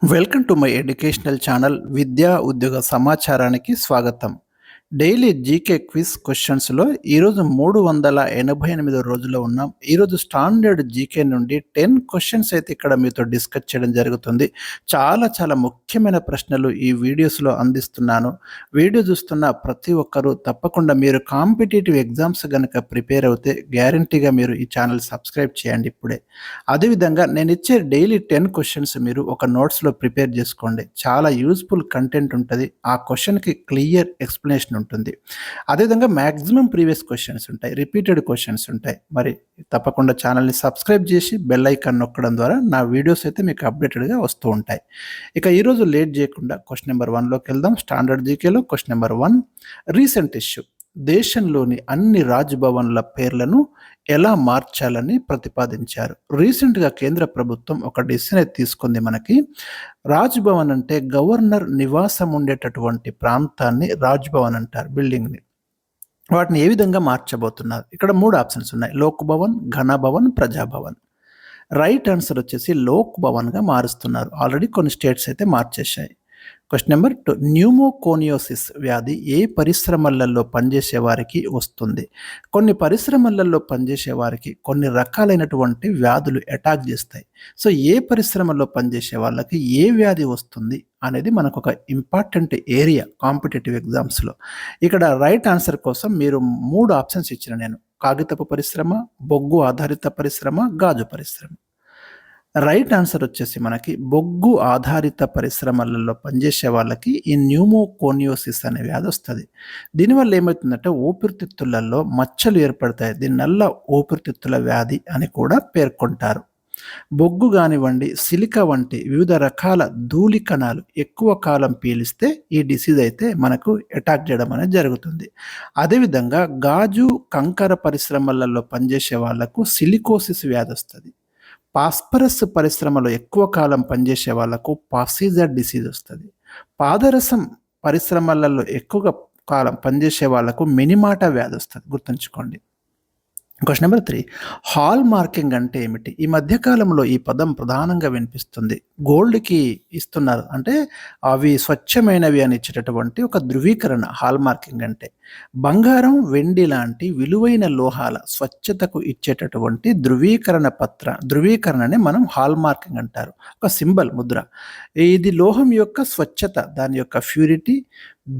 Welcome to my educational channel విద్యా ఉద్యోగ సమాచారానికి స్వాగతం. డైలీ జీకే క్విజ్ క్వశ్చన్స్లో ఈరోజు 388 రోజులో ఉన్నాం. ఈరోజు స్టాండర్డ్ జీకే నుండి 10 క్వశ్చన్స్ అయితే ఇక్కడ మీతో డిస్కస్ చేయడం జరుగుతుంది. చాలా ముఖ్యమైన ప్రశ్నలు ఈ వీడియోస్లో అందిస్తున్నాను. వీడియో చూస్తున్న ప్రతి ఒక్కరూ తప్పకుండా మీరు కాంపిటేటివ్ ఎగ్జామ్స్ కనుక ప్రిపేర్ అవుతే గ్యారంటీగా మీరు ఈ ఛానల్ సబ్స్క్రైబ్ చేయండి ఇప్పుడే. అదేవిధంగా నేను ఇచ్చే డైలీ 10 క్వశ్చన్స్ మీరు ఒక నోట్స్లో ప్రిపేర్ చేసుకోండి. చాలా యూజ్ఫుల్ కంటెంట్ ఉంటుంది. ఆ క్వశ్చన్కి క్లియర్ ఎక్స్ప్లెనేషన్ ఉంటుంది. అదేవిధంగా మ్యాక్సిమం ప్రీవియస్ క్వశ్చన్స్ ఉంటాయి, రిపీటెడ్ క్వశ్చన్స్ ఉంటాయి. మరి తప్పకుండా ఛానల్ని సబ్స్క్రైబ్ చేసి బెల్ ఐకాన్ నొక్కడం ద్వారా నా వీడియోస్ అయితే మీకు అప్డేటెడ్గా వస్తూ ఉంటాయి. ఇక ఈరోజు లేట్ చేయకుండా క్వశ్చన్ నెంబర్ 1లోకి వెళ్దాం. స్టాండర్డ్ జీకేలో క్వశ్చన్ నెంబర్ 1, రీసెంట్ ఇష్యూ. దేశంలోని అన్ని రాజ్భవన్ల పేర్లను ఎలా మార్చాలని ప్రతిపాదించారు. రీసెంట్గా కేంద్ర ప్రభుత్వం ఒక డిసిషన్ తీసుకుంది. మనకి రాజ్భవన్ అంటే గవర్నర్ నివాసం ఉండేటటువంటి ప్రాంతాన్ని రాజ్భవన్ అంటారు, బిల్డింగ్ని. వాటిని ఏ విధంగా మార్చబోతున్నారు? ఇక్కడ 3 ఆప్షన్స్ ఉన్నాయి: లోక్ భవన్, ఘన భవన్, ప్రజాభవన్. రైట్ ఆన్సర్ వచ్చేసి లోక్ భవన్గా మారుస్తున్నారు. ఆల్రెడీ కొన్ని స్టేట్స్ అయితే మార్చేశాయి. క్వశ్చన్ నెంబర్ 2, న్యూమోకోనియోసిస్ వ్యాధి ఏ పరిశ్రమలలో పనిచేసే వారికి వస్తుంది? కొన్ని పరిశ్రమలలో పనిచేసే వారికి కొన్ని రకాలైనటువంటి వ్యాధులు అటాక్ చేస్తాయి. సో ఏ పరిశ్రమలో పనిచేసే వాళ్ళకి ఏ వ్యాధి వస్తుంది అనేది మనకు ఒక ఇంపార్టెంట్ ఏరియా కాంపిటేటివ్ ఎగ్జామ్స్లో. ఇక్కడ రైట్ ఆన్సర్ కోసం మీరు 3 ఆప్షన్స్ ఇచ్చిన నేను: కాగితపు పరిశ్రమ, బొగ్గు ఆధారిత పరిశ్రమ, గాజు పరిశ్రమ. రైట్ ఆన్సర్ వచ్చేసి మనకి బొగ్గు ఆధారిత పరిశ్రమలలో పనిచేసే వాళ్ళకి ఈ న్యూమోకోనియోసిస్ అనే వ్యాధి వస్తుంది. దీనివల్ల ఏమవుతుందంటే ఊపిరితిత్తులలో మచ్చలు ఏర్పడతాయి. దీని నల్ల ఊపిరితిత్తుల వ్యాధి అని కూడా పేర్కొంటారు. బొగ్గు కానివ్వండి, సిలికా వంటి వివిధ రకాల ధూళి కణాలు ఎక్కువ కాలం పీలిస్తే ఈ డిసీజ్ అయితే మనకు అటాక్ చేయడం అనేది జరుగుతుంది. అదేవిధంగా గాజు కంకర పరిశ్రమలలో పనిచేసే వాళ్లకు సిలికోసిస్ వ్యాధి వస్తుంది. పాస్పరస్ పరిశ్రమలో ఎక్కువ కాలం పనిచేసే వాళ్లకు పాసిజర్ డిసీజ్ వస్తుంది. పాదరసం పరిశ్రమలలో ఎక్కువ కాలం పనిచేసే వాళ్లకు మినిమాట వ్యాధి వస్తుంది, గుర్తుంచుకోండి. క్వశ్చన్ నెంబర్ 3, హాల్ మార్కింగ్ అంటే ఏమిటి? ఈ మధ్యకాలంలో ఈ పదం ప్రధానంగా వినిపిస్తుంది. గోల్డ్కి ఇస్తున్నారు, అంటే అవి స్వచ్ఛమైనవి అని ఇచ్చేటటువంటి ఒక ధృవీకరణ హాల్ మార్కింగ్ అంటే. బంగారం, వెండి లాంటి విలువైన లోహాల స్వచ్ఛతకు ఇచ్చేటటువంటి ధృవీకరణనే మనం హాల్ మార్కింగ్ అంటారు. ఒక సింబల్, ముద్ర. ఇది లోహం యొక్క స్వచ్ఛత, దాని యొక్క purity,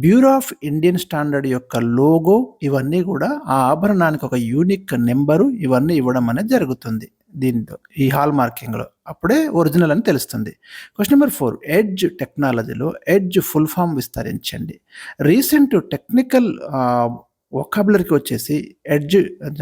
bureau of Indian standard యొక్క లోగో, ఇవన్నీ కూడా ఆ ఆభరణానికి ఒక యూనిక్ నెంబరు, ఇవన్నీ ఇవ్వడం అనేది జరుగుతుంది దీంతో, ఈ హాల్ మార్కింగ్లో. అప్పుడే ఒరిజినల్ అని తెలుస్తుంది. క్వశ్చన్ నెంబర్ 4, ఎడ్జ్ టెక్నాలజీలో ఎడ్జ్ ఫుల్ ఫామ్ విస్తరించండి. రీసెంట్ టెక్నికల్ వొకాబులరీకి వచ్చేసి ఎడ్జ్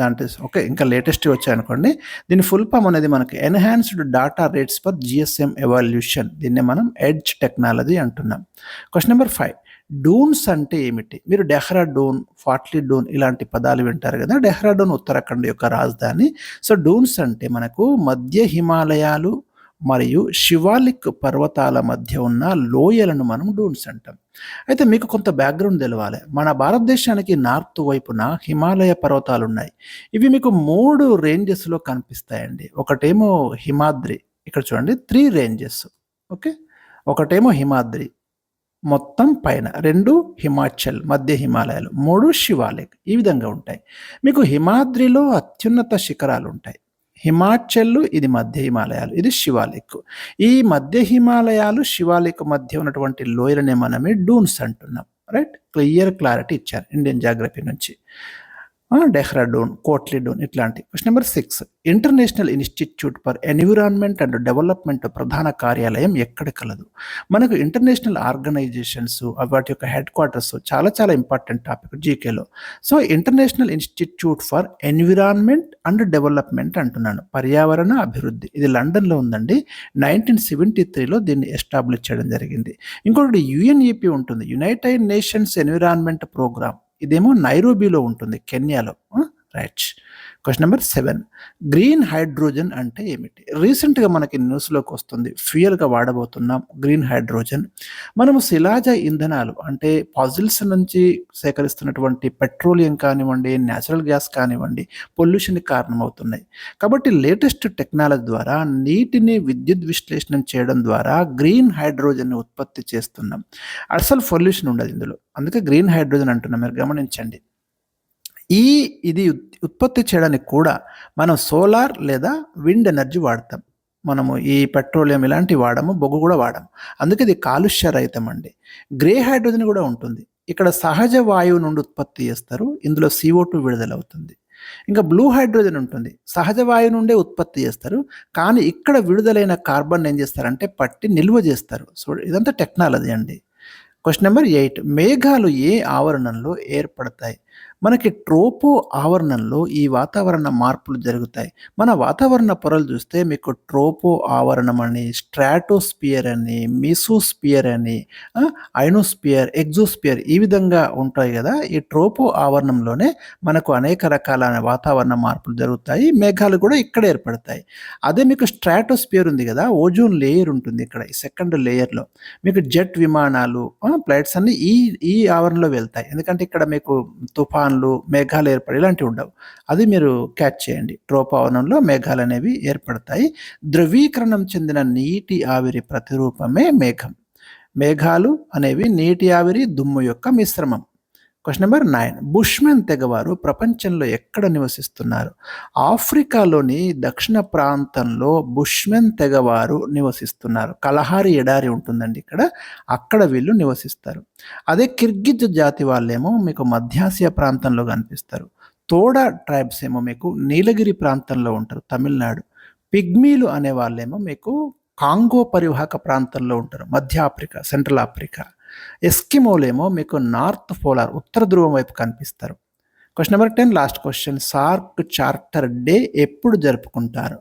అంటే ఓకే, ఇంకా లేటెస్ట్ వచ్చాయనుకోండి. దీని ఫుల్ ఫామ్ అనేది మనకి enhanced data rates for GSM evolution. దీన్నే మనం ఎడ్జ్ టెక్నాలజీ అంటున్నాం. క్వశ్చన్ నెంబర్ 5, డూన్స్ అంటే ఏమిటి? మీరు డెహ్రాడూన్, ఫాట్లీడూన్ ఇలాంటి పదాలు వింటారు కదా. డెహ్రాడూన్ ఉత్తరాఖండ్ యొక్క రాజధాని. సో డూన్స్ అంటే మనకు మధ్య హిమాలయాలు మరియు శివాలిక్ పర్వతాల మధ్య ఉన్న లోయలను మనం డూన్స్ అంటాం. అయితే మీకు కొంత బ్యాక్గ్రౌండ్ తెలవాలి. మన భారతదేశానికి నార్త్ వైపున హిమాలయ పర్వతాలు ఉన్నాయి. ఇవి మీకు 3 రేంజెస్లో కనిపిస్తాయండి. ఒకటేమో హిమాద్రి, ఇక్కడ చూడండి 3 రేంజెస్. ఓకే, ఒకటేమో హిమాద్రి మొత్తం పైన, 2 హిమాచల్ మధ్య హిమాలయాలు, 3 శివాలిక్. ఈ విధంగా ఉంటాయి. మీకు హిమాద్రిలో అత్యున్నత శిఖరాలు ఉంటాయి. హిమాచల్ ఇది మధ్య హిమాలయాలు, ఇది శివాలిక్. ఈ మధ్య హిమాలయాలు శివాలిక్ మధ్య ఉన్నటువంటి లోయలనే మనమే డూన్స్ అంటున్నాం. రైట్, క్లారిటీ ఇచ్చారు ఇండియన్ జాగ్రఫీ నుంచి. డెహ్రాడూన్, కోట్లీడూన్ ఇట్లాంటి. Question number 6, international institute for environment and development ప్రధాన కార్యాలయం ఎక్కడ కలదు? మనకు ఇంటర్నేషనల్ ఆర్గనైజేషన్స్, వాటి యొక్క హెడ్ క్వార్టర్స్ చాలా ఇంపార్టెంట్ టాపిక్ జీకేలో. So international institute for environment and development అంటున్నాను, పర్యావరణ అభివృద్ధి. ఇది లండన్లో ఉందండి. 1973లో దీన్ని ఎస్టాబ్లిష్ చేయడం జరిగింది. ఇంకొకటి యుఎన్ఈపి ఉంటుంది, యునైటెడ్ నేషన్స్ ఎన్విరాన్మెంట్ ప్రోగ్రామ్. ఇదేమో నైరోబీలో ఉంటుంది, కెన్యాలో. Right. Question number 7, green hydrogen అంటే ఏమిటి? రీసెంట్గా మనకి న్యూస్లోకి వస్తుంది, ఫ్యూయల్గా వాడబోతున్నాం గ్రీన్ హైడ్రోజన్. మనము శిలాజ ఇంధనాలు అంటే పాజిల్స్ నుంచి సేకరిస్తున్నటువంటి పెట్రోలియం కానివ్వండి, న్యాచురల్ గ్యాస్ కానివ్వండి, పొల్యూషన్కి కారణమవుతున్నాయి. కాబట్టి లేటెస్ట్ టెక్నాలజీ ద్వారా నీటిని విద్యుత్ విశ్లేషణ చేయడం ద్వారా గ్రీన్ హైడ్రోజన్ని ఉత్పత్తి చేస్తున్నాం. అసలు పొల్యూషన్ ఉండదు ఇందులో, అందుకే గ్రీన్ హైడ్రోజన్ అంటున్నాం, మీరు గమనించండి. ఇది ఉత్పత్తి చేయడానికి కూడా మనం సోలార్ లేదా విండ్ ఎనర్జీ వాడతాం. మనము ఈ పెట్రోలియం ఇలాంటివి వాడము, బొగ్గు కూడా వాడము. అందుకే ఇది కాలుష్య రహితం అండి. గ్రే హైడ్రోజన్ కూడా ఉంటుంది. ఇక్కడ సహజ వాయువు నుండి ఉత్పత్తి చేస్తారు, ఇందులో CO2 విడుదలవుతుంది. ఇంకా బ్లూ హైడ్రోజన్ ఉంటుంది, సహజ వాయువు నుండే ఉత్పత్తి చేస్తారు, కానీ ఇక్కడ విడుదలైన కార్బన్ ఏం చేస్తారంటే పట్టి నిల్వ చేస్తారు. సో ఇదంతా టెక్నాలజీ అండి. క్వశ్చన్ నెంబర్ 8, మేఘాలు ఏ ఆవరణంలో ఏర్పడతాయి? మనకి ట్రోపో ఆవరణంలో ఈ వాతావరణ మార్పులు జరుగుతాయి. మన వాతావరణ పొరలు చూస్తే మీకు ట్రోపో ఆవరణం అని, స్ట్రాటోస్పియర్ అని, మీసోస్పియర్ అని, ఐనోస్పియర్, ఎగ్జోస్పియర్ ఈ విధంగా ఉంటాయి కదా. ఈ ట్రోపో ఆవరణంలోనే మనకు అనేక రకాలైన వాతావరణ మార్పులు జరుగుతాయి. మేఘాలు కూడా ఇక్కడ ఏర్పడతాయి. అదే మీకు స్ట్రాటోస్పియర్ ఉంది కదా, ఓజోన్ లేయర్ ఉంటుంది ఇక్కడ, ఈ సెకండ్ లేయర్లో మీకు జెట్ విమానాలు, ఫ్లైట్స్ అన్ని ఈ ఆవరణలో వెళ్తాయి. ఎందుకంటే ఇక్కడ మీకు తుఫాన్లు, మేఘాలు ఏర్పడి ఇలాంటివి ఉండవు. అది మీరు క్యాచ్ చేయండి. ట్రోపో ఆవరణంలో మేఘాలు అనేవి ఏర్పడతాయి. ద్రవీకరణం చెందిన నీటి ఆవిరి ప్రతిరూపమే మేఘం. మేఘాలు అనేవి నీటి ఆవిరి, దుమ్ము యొక్క మిశ్రమం. క్వశ్చన్ నెంబర్ 9, బుష్మెన్ తెగవారు ప్రపంచంలో ఎక్కడ నివసిస్తున్నారు? ఆఫ్రికాలోని దక్షిణ ప్రాంతంలో బుష్మెన్ తెగవారు నివసిస్తున్నారు. కలహారి ఎడారి ఉంటుందండి ఇక్కడ, అక్కడ వీళ్ళు నివసిస్తారు. అదే కిర్గిజ్ జాతి వాళ్ళేమో మీకు మధ్యాసియా ప్రాంతంలో కనిపిస్తారు. తోడా ట్రైబ్స్ ఏమో మీకు నీలగిరి ప్రాంతంలో ఉంటారు, తమిళనాడు. పిగ్మీలు అనే వాళ్ళేమో మీకు కాంగో పరివాహక ప్రాంతంలో ఉంటారు, మధ్య ఆఫ్రికా, సెంట్రల్ ఆఫ్రికా. ఎస్కిమోలేమో మీకు నార్త్ పోలార్, ఉత్తర ధ్రువం వైపు కనిపిస్తారు. Question number 10, last question, SAARC charter day ఎప్పుడు జరుపుకుంటారు?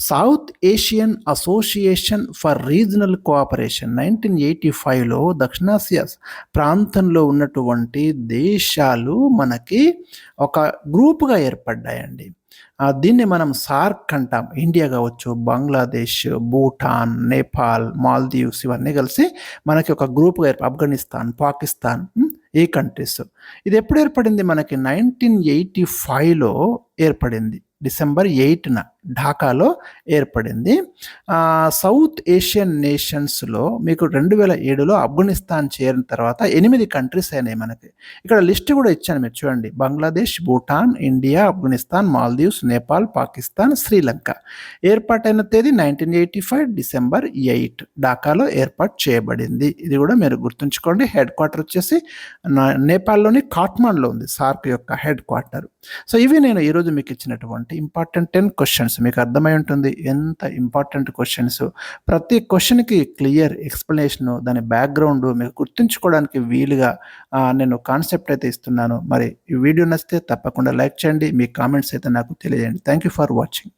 South Asian association for regional cooperation 1985లో దక్షిణాసియా ప్రాంతంలో ఉన్నటువంటి దేశాలు మనకి ఒక గ్రూప్గా ఏర్పడ్డాయండి. దీన్ని మనం సార్క్ అంటాం. ఇండియా కావచ్చు, బంగ్లాదేశ్, భూటాన్, నేపాల్, మాల్దీవ్స్ ఇవన్నీ కలిసి మనకి ఒక గ్రూప్గా ఆఫ్ఘనిస్తాన్, పాకిస్తాన్, ఈ కంట్రీస్. ఇది ఎప్పుడు ఏర్పడింది? మనకి 1985లో ఏర్పడింది, డిసెంబర్ 8న ఢాకాలో ఏర్పడింది. సౌత్ ఏషియన్ నేషన్స్లో మీకు 2007లో ఆఫ్ఘనిస్తాన్ చేరిన తర్వాత 8 కంట్రీస్ అయినాయి మనకి. ఇక్కడ లిస్ట్ కూడా ఇచ్చాను, మీరు చూడండి. బంగ్లాదేశ్, భూటాన్, ఇండియా, ఆఫ్ఘనిస్తాన్, మాల్దీవ్స్, నేపాల్, పాకిస్తాన్, శ్రీలంక. ఏర్పాటైన తేదీ 1985 డిసెంబర్ 8 ఢాకాలో ఏర్పాటు చేయబడింది. ఇది కూడా మీరు గుర్తుంచుకోండి. హెడ్ క్వార్టర్ వచ్చేసి నేపాల్లోని కాఠ్మండ్లో ఉంది సార్క్ యొక్క హెడ్ క్వార్టర్. సో ఇవి నేను ఈరోజు మీకు ఇచ్చినటువంటి ఇంపార్టెంట్ 10 క్వశ్చన్స్. మీకు అర్థమై ఉంటుంది ఎంత ఇంపార్టెంట్ క్వశ్చన్స్. ప్రతి క్వశ్చన్కి క్లియర్ ఎక్స్ప్లెనేషను, దాని బ్యాక్గ్రౌండ్ మీకు గుర్తుంచుకోవడానికి వీలుగా నేను కాన్సెప్ట్ అయితే ఇస్తున్నాను. మరి ఈ వీడియో నచ్చితే తప్పకుండా లైక్ చేయండి, మీ కామెంట్స్ అయితే నాకు తెలియజేయండి. Thank you for watching.